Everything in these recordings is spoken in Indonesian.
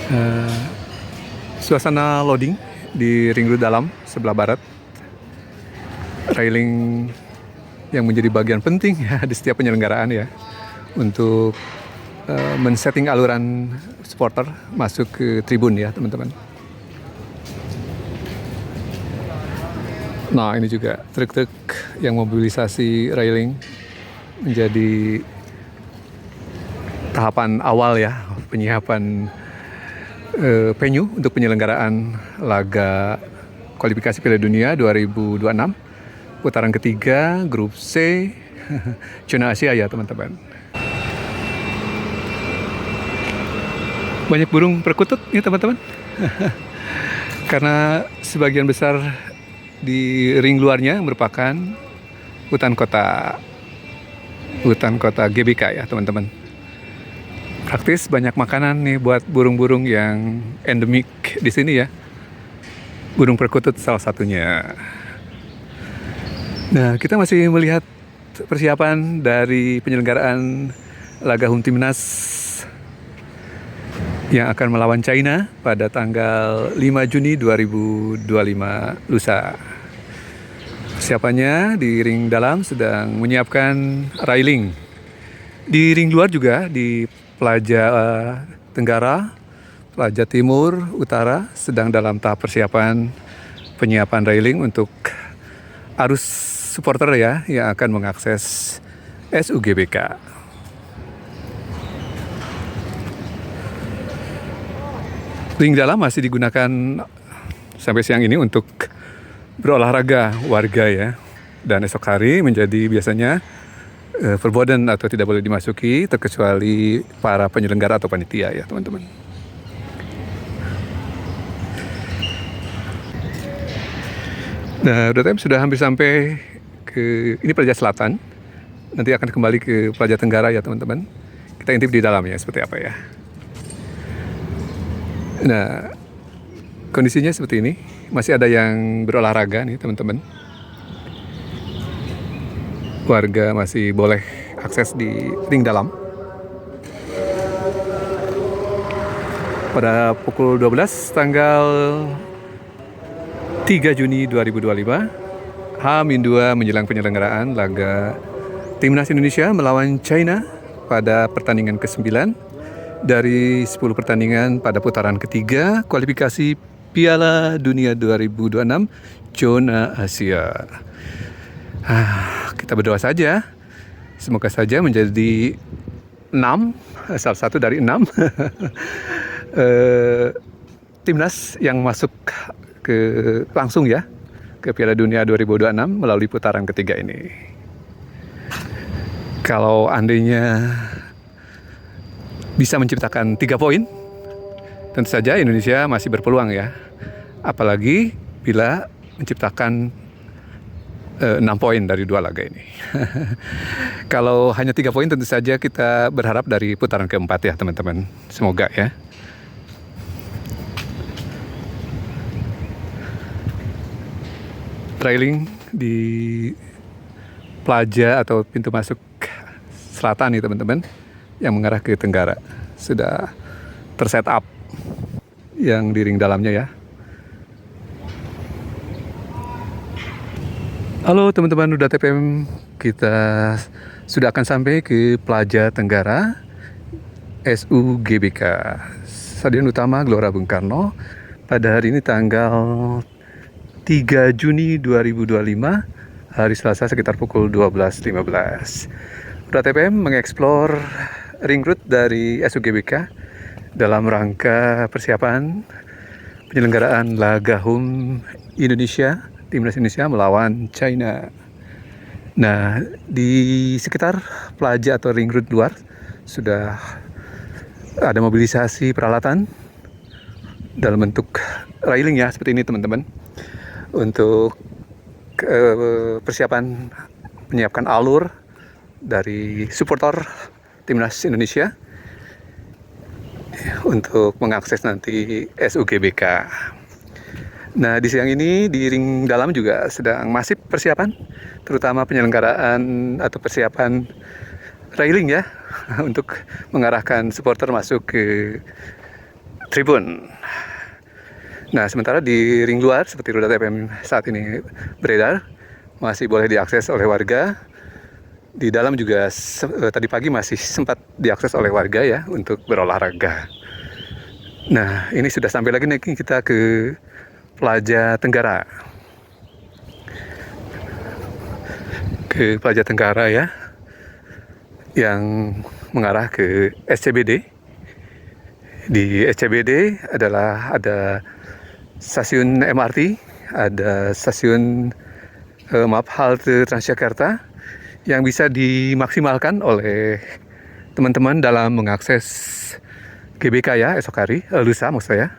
Eh, Suasana loading di ring road dalam sebelah barat, railing yang menjadi bagian penting ya di setiap penyelenggaraan ya untuk men-setting aluran supporter masuk ke tribun ya teman-teman. Nah ini juga truk-truk yang mobilisasi railing menjadi tahapan awal ya penyiapan venue untuk penyelenggaraan laga kualifikasi Piala Dunia 2026 putaran ketiga grup C zona Asia ya teman-teman. Banyak burung perkutut ya teman-teman. Karena sebagian besar di ring luarnya merupakan hutan kota GBK ya teman-teman. Praktis banyak makanan nih buat burung-burung yang endemik di sini ya. Burung perkutut salah satunya. Nah, kita masih melihat persiapan dari penyelenggaraan laga home timnas yang akan melawan China pada tanggal 5 Juni 2025 lusa. Persiapannya di ring dalam sedang menyiapkan railing. Di ring luar juga di Plaja Tenggara, Plaja Timur, Utara sedang dalam tahap persiapan penyiapan railing untuk arus supporter ya yang akan mengakses SUGBK. Ring dalam masih digunakan sampai siang ini untuk berolahraga warga ya. Dan esok hari menjadi biasanya forbidden atau tidak boleh dimasuki terkecuali para penyelenggara atau panitia ya teman-teman. Nah, UDTM sudah hampir sampai ke ini Plaja Selatan. Nanti akan kembali ke Plaja Tenggara ya teman-teman. Kita intip di dalamnya seperti apa ya. Nah, kondisinya seperti ini. Masih ada yang berolahraga nih teman-teman. Warga masih boleh akses di ring dalam. Pada pukul 12 tanggal 3 Juni 2025, H-2 menjelang penyelenggaraan laga Timnas Indonesia melawan China pada pertandingan ke-9 dari 10 pertandingan pada putaran ketiga kualifikasi Piala Dunia 2026 zona Asia. Kita berdoa saja, semoga saja menjadi 6, salah satu dari 6 timnas yang masuk langsung ya ke Piala Dunia 2026 melalui putaran ketiga ini. Kalau andainya bisa menciptakan 3 poin, tentu saja Indonesia masih berpeluang ya. Apalagi bila menciptakan 6 poin dari 2 laga ini. Kalau hanya 3 poin tentu saja kita berharap dari putaran keempat ya teman-teman. Semoga ya. Trailing di Plaja atau pintu masuk selatan nih teman-teman yang mengarah ke tenggara sudah terset up yang di ring dalamnya ya. Halo teman-teman Uda TPM, kita sudah akan sampai ke Plaja Tenggara SUGBK Stadion Utama Gelora Bung Karno pada hari ini tanggal 3 Juni 2025 hari Selasa sekitar pukul 12.15. Uda TPM mengeksplor ring road dari SUGBK dalam rangka persiapan penyelenggaraan laga home Indonesia, Timnas Indonesia melawan China. Nah, di sekitar Plaja atau ring road luar sudah ada mobilisasi peralatan dalam bentuk railing ya seperti ini teman-teman untuk persiapan menyiapkan alur dari supporter Timnas Indonesia untuk mengakses nanti SUGBK. Nah, di siang ini di ring dalam juga sedang masif persiapan, terutama penyelenggaraan atau persiapan railing ya, untuk mengarahkan supporter masuk ke Tribun. Nah, sementara di ring luar seperti Roda TPM saat ini beredar, masih boleh diakses oleh warga. Di dalam juga tadi pagi masih sempat diakses oleh warga ya untuk berolahraga. Nah, ini sudah sampai lagi nih kita ke Plaza Tenggara. Ke Plaza Tenggara ya, yang mengarah ke SCBD. Di SCBD ada stasiun MRT, ada stasiun halte Transjakarta yang bisa dimaksimalkan oleh teman-teman dalam mengakses GBK ya esok hari, lusa maksud saya,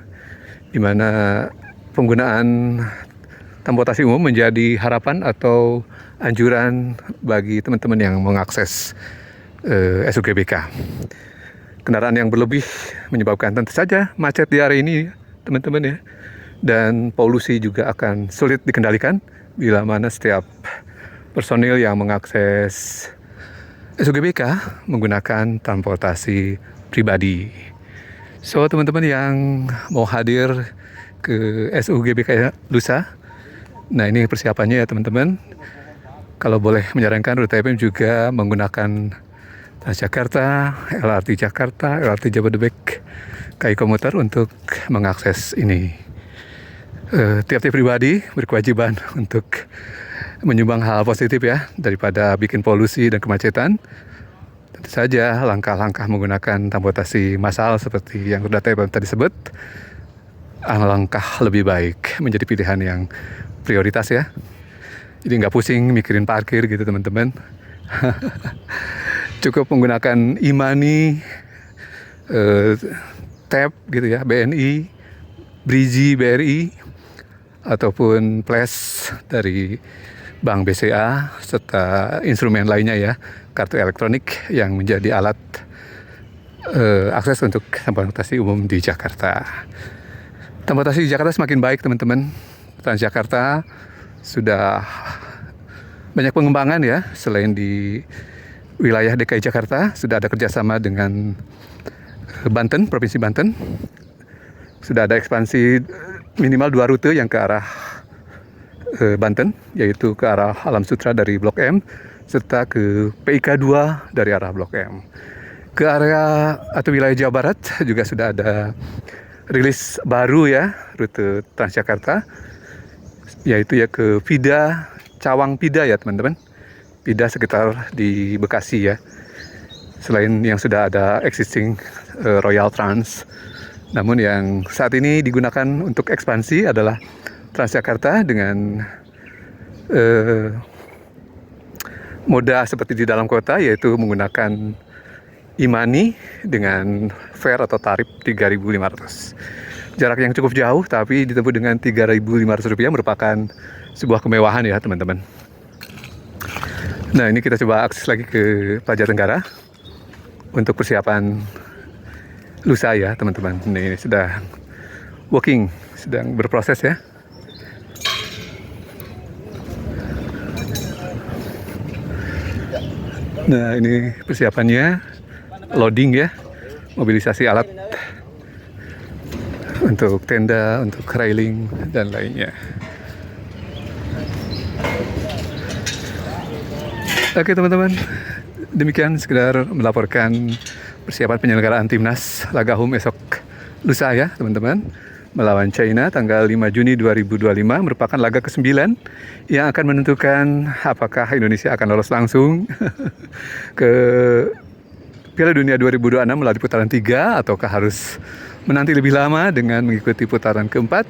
di mana penggunaan transportasi umum menjadi harapan atau anjuran bagi teman-teman yang mengakses SUGBK. Kendaraan yang berlebih menyebabkan tentu saja macet di area ini, teman-teman ya, dan polusi juga akan sulit dikendalikan bila mana setiap personil yang mengakses SUGBK menggunakan transportasi pribadi. So, teman-teman yang mau hadir ke SUGBK lusa, nah ini persiapannya ya teman-teman. Kalau boleh menyarankan Rute TPM juga menggunakan Transjakarta, LRT Jakarta, LRT Jabodebek, KAI Komuter untuk mengakses ini. Tiap-tiap pribadi berkewajiban untuk menyumbang hal positif ya, daripada bikin polusi dan kemacetan. Tentu saja langkah-langkah menggunakan transportasi massal seperti yang sudah tadi sebut, langkah lebih baik menjadi pilihan yang prioritas ya. Jadi nggak pusing mikirin parkir gitu teman-teman. Cukup menggunakan e-money, tap gitu ya, BNI, Briji, BRI, ataupun Flash dari Bank BCA, serta instrumen lainnya ya, kartu elektronik yang menjadi alat akses untuk transportasi umum di Jakarta. Transportasi di Jakarta semakin baik teman-teman. Transjakarta sudah banyak pengembangan ya, selain di wilayah DKI Jakarta sudah ada kerjasama dengan Banten, Provinsi Banten. Sudah ada ekspansi minimal 2 rute yang ke arah Banten, yaitu ke arah Alam Sutra dari Blok M, serta ke PIK 2 dari arah Blok M. Ke area atau wilayah Jawa Barat juga sudah ada rilis baru ya, rute Transjakarta, yaitu ya ke Pida, Cawang Pida ya teman-teman. Pida sekitar di Bekasi ya. Selain yang sudah ada existing Royal Trans, namun yang saat ini digunakan untuk ekspansi adalah Transjakarta dengan moda seperti di dalam kota, yaitu menggunakan e-money dengan fare atau tarif 3.500. Jarak yang cukup jauh tapi ditempuh dengan Rp3.500 merupakan sebuah kemewahan ya teman-teman. Nah, ini kita coba akses lagi ke Plaza Tenggara untuk persiapan lusa ya teman-teman. Ini sedang working, sedang berproses ya. Nah, ini persiapannya, loading ya, mobilisasi alat untuk tenda, untuk railing dan lainnya. Oke teman-teman, demikian sekedar melaporkan persiapan penyelenggaraan Timnas laga home esok lusa ya teman-teman, melawan China tanggal 5 Juni 2025, merupakan laga ke-9 yang akan menentukan apakah Indonesia akan lolos langsung ke Piala Dunia 2026 melalui putaran 3 ataukah harus menanti lebih lama dengan mengikuti putaran keempat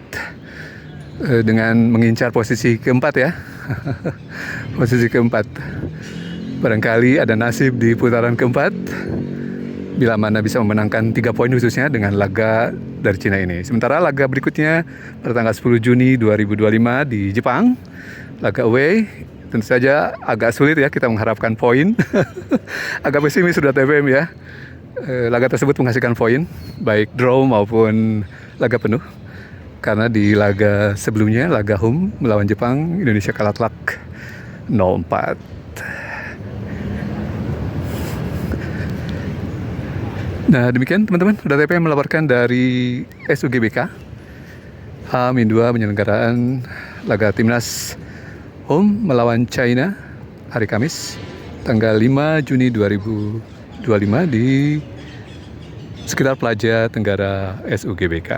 dengan mengincar posisi keempat ya. Posisi keempat. Barangkali ada nasib di putaran keempat bila mana bisa memenangkan 3 poin khususnya dengan laga dari Cina ini. Sementara laga berikutnya pada tanggal 10 Juni 2025 di Jepang, laga away, tentu saja agak sulit ya kita mengharapkan poin. Agak pesimis sudah TPM ya. Laga tersebut menghasilkan poin, baik draw maupun laga penuh. Karena di laga sebelumnya, laga home melawan Jepang, Indonesia kalah telak 0-4. Nah demikian teman-teman, TP melaporkan dari SUGBK H-2 penyelenggaraan laga timnas home melawan China hari Kamis tanggal 5 Juni 2025 di sekitar Plaza Tenggara SUGBK.